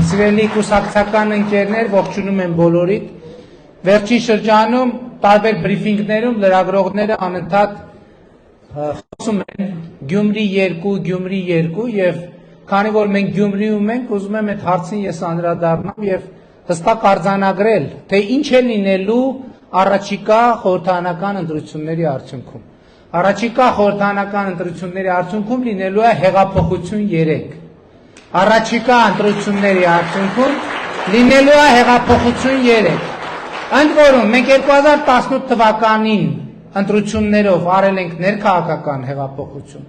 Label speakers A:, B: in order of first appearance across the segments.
A: Սիրելի կուսակցական ընկերներ, ողջունում եմ բոլորիդ։ Վերջին շրջանում տարբեր բրիֆինգներում լրագրողները անընդհատ խոսում են Գյումրի 2 եւ քանի որ մենք Գյումրիում ենք, ուզում եմ այդ հարցին ես անդրադառնամ եւ հստակ արձանագրել, թե ինչ է լինելու առաջիկա խորհրդարանական ընտրությունների արդյունքում։ Առաջիկա խորհրդարանական ընտրությունների արդյունքում լինելու է հեղափոխություն 3։ Առաջիկա ընտրությունների արդյունքում լինելու է հեղափոխություն 3։ Ընդ որում մենք 2018 թվականին ընտրություններով արել ենք ներքաղաքական հեղափոխություն։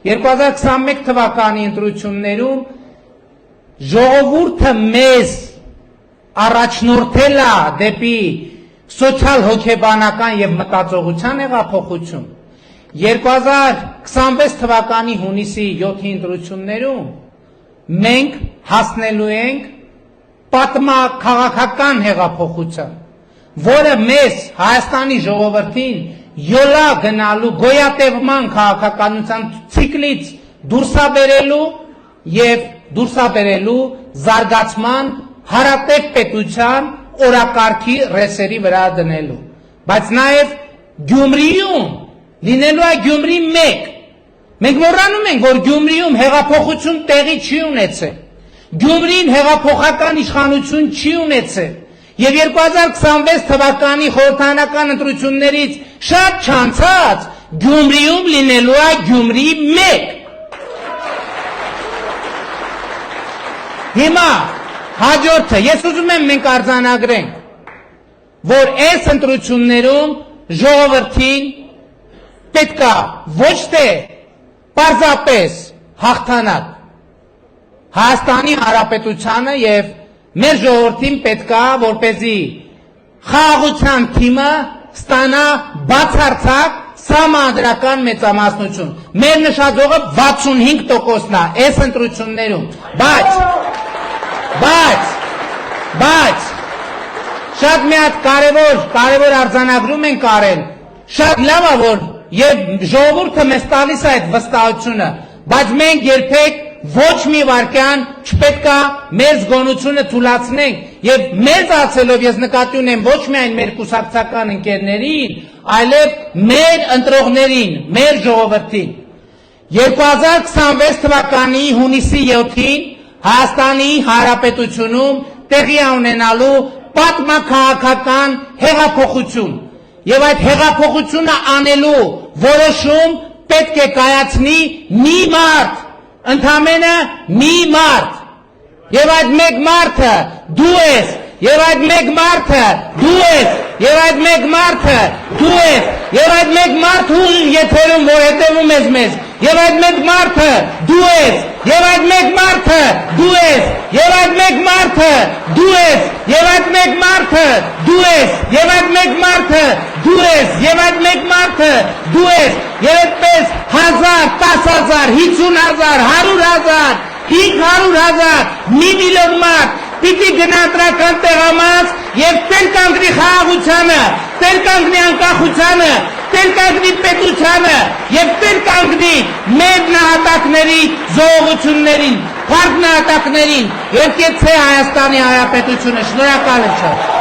A: 2021 թվականի ընտրություններում ժողովուրդը մեզ առաջնորդել է դեպի սոցիալ հոգեբանական եւ մտածողության հեղափոխություն։ 2026 թվականի հունիսի 7-ի ընտրություններում մենք հասնելու ենք պատմաքաղաքական հեղափոխության, որը մեզ Հայաստանի ժողովրդին յոլա գնալու գոյատևման քաղաքականության ցիկլից դուրսաբերելու եւ դուրսաբերելու զարգացման հարատև պետության օրակարգի ռեսերի վրա դնելու։ Բայց նաեւ Գյումրիում լինելու է Գյումրի 1։ Մենք մոռանում ենք, որ Գյումրիում հեղափոխություն տեղի չի ունեցել։ Գյումրին հեղափոխական իշխանություն չի ունեցել։ Եվ 2026 թվականի խորհրդարանական ընտրություններից շատ չանցած Գյումրիում լինելու է Գյումրի 1։ Հիմա հաջորդը ես ուզում եմ մենք արձանագրենք, որ այս ընտրություններում ժողովրդին պետքա ոչ թե պարզապես հաղթանակ Հայաստանի Հանրապետությանը եւ մեր ժողովրդին պետքա որպեսզի խաղաղության թիմը ստանա բացարձակ սահմանադրական մեծամասնություն։ Մեր նշաձողը 65%-ն է այս ընտրություններում, բայց շատ մի հատ կարևոր արձանագրում ենք արել։ Շատ լավ է որ եւ ժողովուրդը մեզ տալիս է այդ վստահությունը, բայց մենք երբեք ոչ մի վարքյան չպետքա մեր զգոնությունը թուլացնենք եւ մեզ ասելով ես նկատի ունեմ ոչ միայն մեր կուսակցական ընկերներին, այլև մեր ընտրողներին, մեր ժողովրդին։ 2026 թվականի հունիսի 7-ին Հայաստանի Հանրապետությունում տեղի ունենալու պատմաքաղաքական հեղափոխություն եւ այդ հեղափոխությունը անելու որոշում պետք է կայացնի մի մարդ, ընդամենը մի մարդ, եւ այդ մեկ մարդը դու ես, եւ այդ մեկ մարդը դու ես, եւ այդ մեկ մարդը դու ես, եւ այդ մեկ մարդը եթերում որ հետևում ես մեզ, եւ այդ մեկ մարդը դու ես, եւ այդ մեկ մարդը դու ես, եւ այդ մեկ մարդը դու ես, եւ այդ մեկ մարդը դու ես, եւ այդ մեկ մարդը դու ես, եւ այդ մեկ մարդը դու ես, եւ այդպես 1000, 10000, 50000, 100,000, 500,000, մի միլիոն մարդ պիտի գնա ընտրական տեղամաս եւ տեր կանգնի խաղաղությանը, տեր կանգնի անկախությանը, տեր կանգնի պետությանը եւ տեր կանգնի մեր նահատակների զոհություններին, փառք նահատակներին, երկեցե Հայաստանի Հանրապետությունը։ Շնորհակալ եմ շատ։